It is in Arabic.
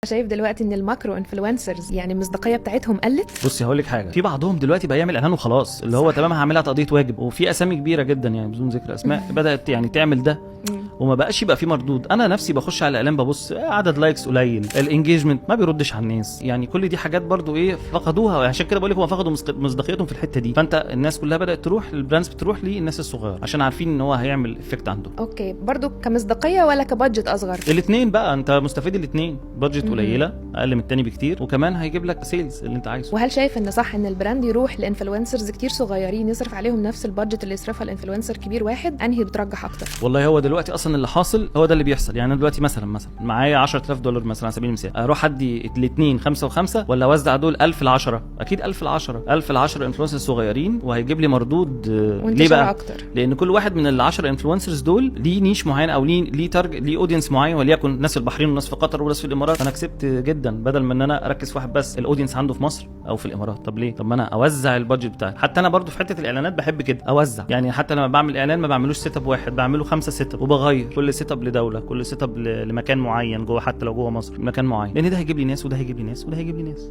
شايف دلوقتي ان الماكرو انفلونسرز يعني المصداقيه بتاعتهم قلت؟ بصي هقول لك حاجه، في بعضهم دلوقتي بقى يعمل اعلان وخلاص، اللي هو تمام هعملها تقضيه واجب، وفي اسامي كبيره جدا يعني بدون ذكر اسماء بدات يعني تعمل ده وما بقاش يبقى في مردود. انا نفسي بخش على الاعلان ببص عدد لايكس قليل، الانجيجمنت ما بيردش على الناس، يعني كل دي حاجات برضو ايه فقدوها. عشان كده بقول لك هم فقدوا مصداقيتهم في الحته دي. فانت الناس كلها بدات تروح، البراندز بتروح للناس الصغيره عشان عارفين ان هو هيعمل افكت عندهم. اوكي، برضو كمصداقيه ولا كبادجت اصغر؟ الاثنين بقى، انت مستفيد الاثنين، بادجت قليله اقل من الثاني بكتير، وكمان هيجيب لك سيلز اللي انت عايزه. وهل شايف ان صح ان البراند يروح لانفلونسرز كتير صغيرين يصرف عليهم نفس البادجت اللي يصرفها الانفلونسر كبير واحد؟ انهي بترجح اكتر؟ والله هو دلوقتي اصلا اللي حاصل هو ده اللي بيحصل. يعني انا دلوقتي مثلا معايا $10,000 مثلا على سبيل المثال، اروح ادي الاثنين 5 و5 ولا اوزع دول 1000 ل 10؟ اكيد 1000 ل 10 1000 ل 10 انفلونسرز صغيرين، وهيجيب لي مردود. ليه بقى؟ أكتر. لان كل واحد من ال10 انفلونسرز دول ليه نيش معين او ليه تارجت، ليه اودينس معين، وليكن ناس في البحرين وناس في قطر وناس في الامارات. انا كسبت جدا بدل من ان انا اركز في واحد بس، الاودينس عنده في مصر او في الامارات. طب ليه؟ طب ما انا اوزع البادجت بتاعي. حتى انا برضو في حته الاعلانات بحب كده اوزع، يعني حتى لما بعمل اعلان ما بعملوش سيت اب واحد، بعمله 5 سيت اب، وبغير كل سيت اب لدوله، كل سيت اب لمكان معين جوه، حتى لو جوه مصر مكان معين، لان ده هيجيب لي ناس وده هيجيب لي ناس وده هيجيب لي ناس.